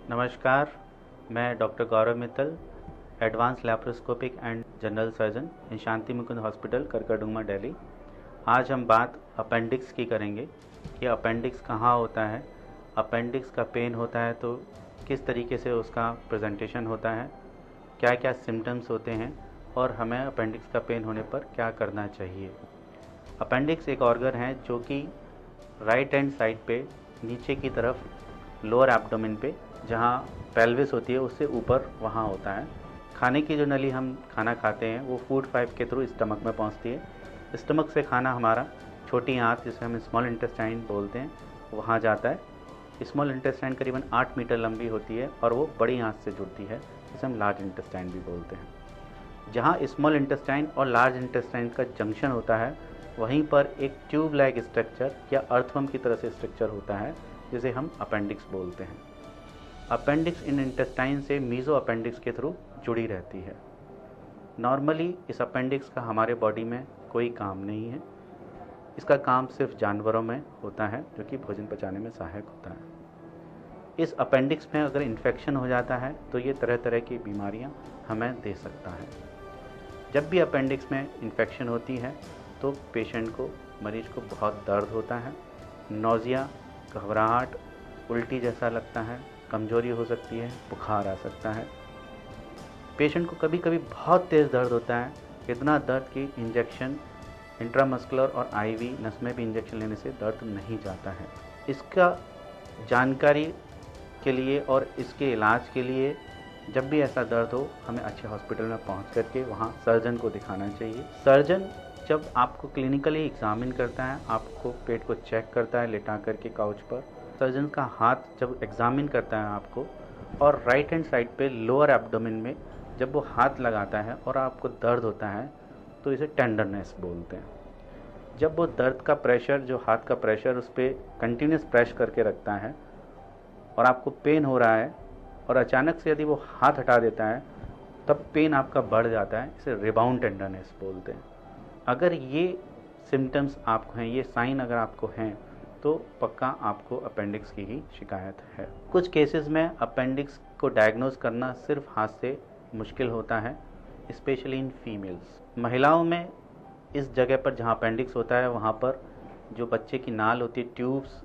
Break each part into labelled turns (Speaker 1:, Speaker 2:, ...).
Speaker 1: नमस्कार, मैं doctor Gaurav Mittal, advance laparoscopic and general surgeon in Shanti Mukund hospital, Karkardooma, Delhi. आज हम बात अपेंडिक्स की करेंगे कि अपेंडिक्स कहाँ होता है, अपेंडिक्स का पेन होता है तो किस तरीके से उसका प्रेजेंटेशन होता है, क्या क्या सिम्टम्स होते हैं और हमें अपेंडिक्स का पेन होने पर क्या करना चाहिए। अपेंडिक्स एक ऑर्गन है जो कि राइट हैंड साइड पे नीचे की तरफ लोअर एब्डोमेन पे, जहाँ पेल्विस होती है उससे ऊपर वहाँ होता है। खाने की जो नली हम खाना खाते हैं वो फूड पाइप के थ्रू स्टमक में पहुँचती है। स्टमक से खाना हमारा छोटी आंत, जिसे हम स्मॉल इंटेस्टाइन बोलते हैं, वहाँ जाता है। स्मॉल इंटेस्टाइन करीबन 8 मीटर लंबी होती है और वो बड़ी आंत से जुड़ती है, जिसे हम लार्ज इंटेस्टाइन भी बोलते हैं। जहाँ स्मॉल इंटेस्टाइन और लार्ज इंटेस्टाइन का जंक्शन होता है, वहीं पर एक ट्यूब लाइक स्ट्रक्चर या अर्थवर्म की तरह से स्ट्रक्चर होता है, जिसे हम अपेंडिक्स बोलते हैं। अपेंडिक्स इन इंटेस्टाइन से मीज़ो अपेंडिक्स के थ्रू जुड़ी रहती है। नॉर्मली इस अपेंडिक्स का हमारे बॉडी में कोई काम नहीं है। इसका काम सिर्फ जानवरों में होता है, जो कि भोजन पचाने में सहायक होता है। इस अपेंडिक्स में अगर इन्फेक्शन हो जाता है तो ये तरह तरह की बीमारियां हमें दे सकता है। जब भी अपेंडिक्स में इन्फेक्शन होती है तो पेशेंट को, मरीज को बहुत दर्द होता है, नौजिया, घबराहट, उल्टी जैसा लगता है, कमजोरी हो सकती है, बुखार आ सकता है। पेशेंट को कभी कभी बहुत तेज़ दर्द होता है, इतना दर्द कि इंजेक्शन इंट्रामस्कुलर और आईवी नस में भी इंजेक्शन लेने से दर्द नहीं जाता है। इसका जानकारी के लिए और इसके इलाज के लिए जब भी ऐसा दर्द हो, हमें अच्छे हॉस्पिटल में पहुंच करके वहां सर्जन को दिखाना चाहिए। सर्जन जब आपको क्लिनिकली एग्जामिन करता है, आपको पेट को चेक करता है लिटा करके काउच पर, सर्जन का हाथ जब एग्जामिन करता है आपको, और राइट हैंड साइड पे लोअर एब्डोमेन में जब वो हाथ लगाता है और आपको दर्द होता है तो इसे टेंडरनेस बोलते हैं। जब वो दर्द का प्रेशर, जो हाथ का प्रेशर उस पर कंटिन्यूस प्रेस करके रखता है और आपको पेन हो रहा है और अचानक से यदि वो हाथ हटा देता है, तब पेन आपका बढ़ जाता है, इसे रिबाउंड टेंडरनेस बोलते हैं। अगर ये सिम्टम्स आपको हैं, ये साइन अगर आपको हैं, तो पक्का आपको अपेंडिक्स की ही शिकायत है। कुछ केसेस में अपेंडिक्स को डायग्नोज करना सिर्फ हाथ से मुश्किल होता है, स्पेशली इन फीमेल्स। महिलाओं में इस जगह पर जहाँ अपेंडिक्स होता है, वहाँ पर जो बच्चे की नाल होती है, ट्यूब्स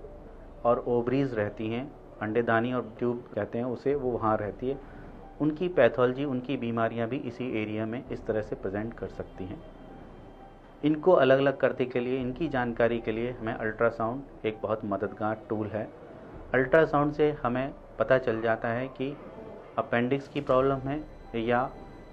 Speaker 1: और ओवरीज रहती हैं, अंडेदानी और ट्यूब कहते हैं उसे, वो वहाँ रहती है। उनकी पैथोलॉजी, उनकी बीमारियाँ भी इसी एरिया में इस तरह से प्रेजेंट कर सकती हैं। इनको अलग अलग करने के लिए, इनकी जानकारी के लिए हमें अल्ट्रासाउंड एक बहुत मददगार टूल है। अल्ट्रासाउंड से हमें पता चल जाता है कि अपेंडिक्स की प्रॉब्लम है या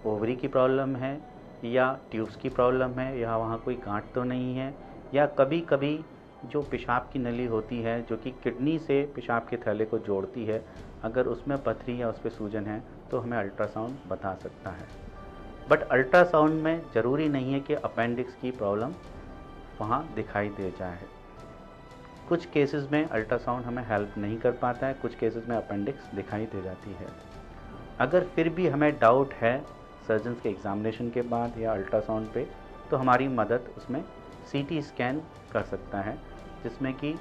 Speaker 1: ओवरी की प्रॉब्लम है या ट्यूब्स की प्रॉब्लम है या वहाँ कोई गांठ तो नहीं है, या कभी कभी जो पेशाब की नली होती है जो कि किडनी से पेशाब के थैले को जोड़ती है, अगर उसमें पथरी या उस पर सूजन है तो हमें अल्ट्रासाउंड बता सकता है। बट अल्ट्रासाउंड में ज़रूरी नहीं है कि अपेंडिक्स की प्रॉब्लम वहाँ दिखाई दे जाए। कुछ केसेस में अल्ट्रासाउंड हमें हेल्प नहीं कर पाता है, कुछ केसेस में अपेंडिक्स दिखाई दे जाती है। अगर फिर भी हमें डाउट है सर्जन के एग्जामिनेशन के बाद या अल्ट्रासाउंड पे, तो हमारी मदद उसमें सीटी स्कैन कर सकता है, जिसमें कि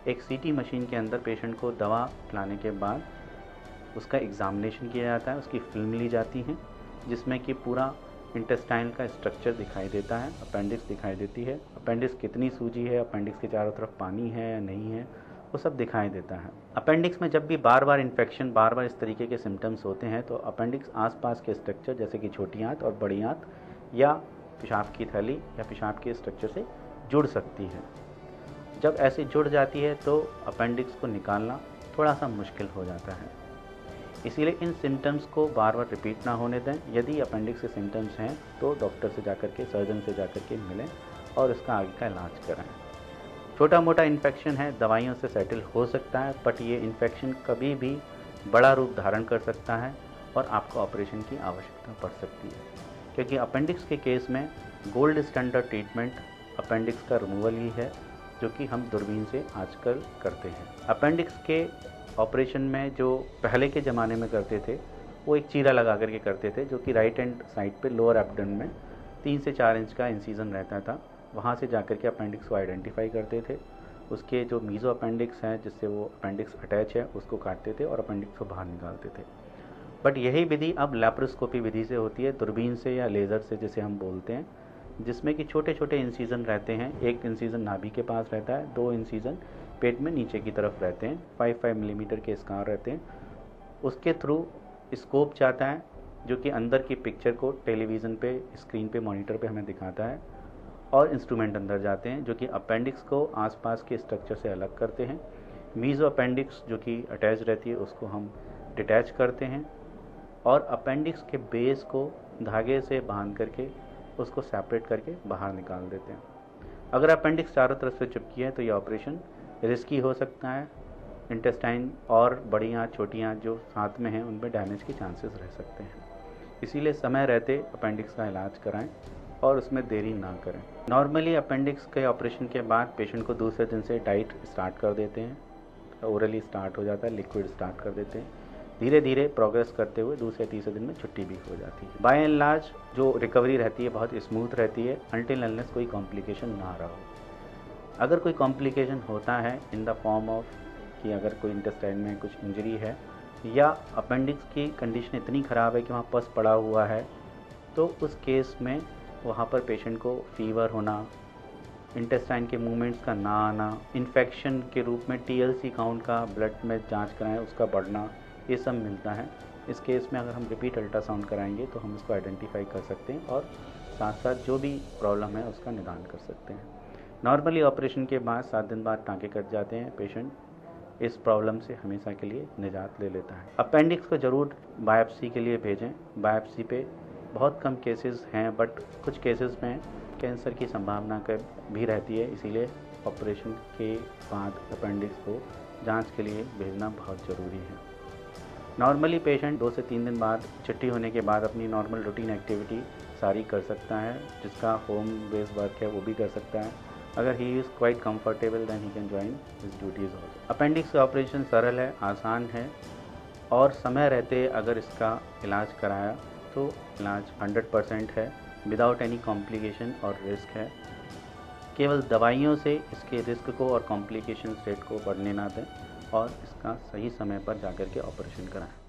Speaker 1: एक सीटी मशीन के अंदर पेशेंट को दवा खिलाने के बाद उसका एग्जामिनेशन किया जाता है, उसकी फिल्म ली जाती है, जिसमें कि पूरा इंटेस्टाइन का स्ट्रक्चर दिखाई देता है, अपेंडिक्स दिखाई देती है, अपेंडिक्स कितनी सूजी है, अपेंडिक्स के चारों तरफ पानी है या नहीं है, वो सब दिखाई देता है। अपेंडिक्स में जब भी बार बार इन्फेक्शन, बार बार इस तरीके के सिम्टम्स होते हैं, तो अपेंडिक्स आसपास के स्ट्रक्चर जैसे कि छोटी आंत और बड़ी आंत या पेशाब की थैली या पेशाब के स्ट्रक्चर से जुड़ सकती है। जब ऐसे जुड़ जाती है तो अपेंडिक्स को निकालना थोड़ा सा मुश्किल हो जाता है। इसीलिए इन सिम्टम्स को बार बार रिपीट ना होने दें। यदि अपेंडिक्स के सिम्टम्स हैं तो डॉक्टर से जाकर के, सर्जन से जाकर के मिलें और इसका आगे का इलाज कराएं। छोटा मोटा इन्फेक्शन है, दवाइयों से सेटल हो सकता है, बट ये इन्फेक्शन कभी भी बड़ा रूप धारण कर सकता है और आपको ऑपरेशन की आवश्यकता पड़ सकती है, क्योंकि अपेंडिक्स के केस में गोल्ड स्टैंडर्ड ट्रीटमेंट अपेंडिक्स का रिमूवल ही है, जो कि हम दूरबीन से आजकल करते हैं। अपेंडिक्स के ऑपरेशन में जो पहले के ज़माने में करते थे, वो एक चीरा लगा करके करते थे, जो कि राइट हैंड साइड पे लोअर एब्डोमेन में 3 से 4 इंच का इंसिजन रहता था। वहाँ से जाकर के अपेंडिक्स को आइडेंटिफाई करते थे, उसके जो मीज़ो अपेंडिक्स हैं जिससे वो अपेंडिक्स अटैच है उसको काटते थे और अपेंडिक्स को बाहर निकालते थे। बट यही विधि अब लैप्रोस्कोपी विधि से होती है, दूरबीन से या लेज़र से जिसे हम बोलते हैं, जिसमें कि छोटे छोटे इंसीजन रहते हैं। एक इंसीजन नाभि के पास रहता है, 2 इंसीजन पेट में नीचे की तरफ रहते हैं, 5 मिलीमीटर के स्कार रहते हैं। उसके थ्रू स्कोप जाता है जो कि अंदर की पिक्चर को टेलीविज़न पे, स्क्रीन पे, मॉनिटर पे हमें दिखाता है, और इंस्ट्रूमेंट अंदर जाते हैं जो कि अपेंडिक्स को आसपास के स्ट्रक्चर से अलग करते हैं। मीज़ो अपेंडिक्स जो कि अटैच रहती है उसको हम डिटैच करते हैं और अपेंडिक्स के बेस को धागे से बांध करके उसको सेपरेट करके बाहर निकाल देते हैं। अगर अपेंडिक्स चारों तरफ से चिपकी है तो ये ऑपरेशन रिस्की हो सकता है। इंटेस्टाइन और बड़ियाँ छोटियाँ जो साथ में हैं उनमें डैमेज के चांसेस रह सकते हैं। इसीलिए समय रहते अपेंडिक्स का इलाज कराएं और उसमें देरी ना करें। नॉर्मली अपेंडिक्स के ऑपरेशन के बाद पेशेंट को दूसरे दिन से डाइट स्टार्ट कर देते हैं, ओरली स्टार्ट हो जाता है, लिक्विड स्टार्ट कर देते हैं। धीरे धीरे प्रोग्रेस करते हुए दूसरे तीसरे दिन में छुट्टी भी हो जाती है। बाय एंड लार्ज जो रिकवरी रहती है बहुत स्मूथ रहती है अनटिल अनलेस कोई कॉम्प्लिकेशन ना रहा हो। अगर कोई कॉम्प्लिकेशन होता है इन द फॉर्म ऑफ कि अगर कोई इंटेस्टाइन में कुछ इंजरी है या अपेंडिक्स की कंडीशन इतनी ख़राब है कि वहाँ पस पड़ा हुआ है, तो उस केस में वहाँ पर पेशेंट को फीवर होना, इंटेस्टाइन के मूवमेंट्स का ना आना, इन्फेक्शन के रूप में TLC काउंट का ब्लड में जांच कराएं उसका बढ़ना, ये सब मिलता है। इस केस में अगर हम रिपीट अल्ट्रासाउंड कराएंगे तो हम इसको आइडेंटिफाई कर सकते हैं और साथ साथ जो भी प्रॉब्लम है उसका निदान कर सकते हैं। नॉर्मली ऑपरेशन के बाद 7 दिन बाद टाँके कट जाते हैं, पेशेंट इस प्रॉब्लम से हमेशा के लिए निजात ले लेता है। अपेंडिक्स को ज़रूर बायोप्सी के लिए भेजें। बायोप्सी पे बहुत कम केसेस हैं बट कुछ केसेस में कैंसर की संभावना भी रहती है, इसीलिए ऑपरेशन के बाद अपेंडिक्स को जांच के लिए भेजना बहुत ज़रूरी है। नॉर्मली पेशेंट 2 से 3 दिन बाद छुट्टी होने के बाद अपनी नॉर्मल रूटीन एक्टिविटी सारी कर सकता है, जिसका होम बेस्ड वर्क है वो भी कर सकता है। अगर he is quite comfortable then he can join his duties also. Appendix का ऑपरेशन सरल है, आसान है और समय रहते अगर इसका इलाज कराया तो इलाज 100% है, विदाउट एनी कॉम्प्लिकेशन और रिस्क है। केवल दवाइयों से इसके रिस्क को और कॉम्प्लिकेशन रेट को बढ़ने ना दें और इसका सही समय पर जाकर के ऑपरेशन कराएं।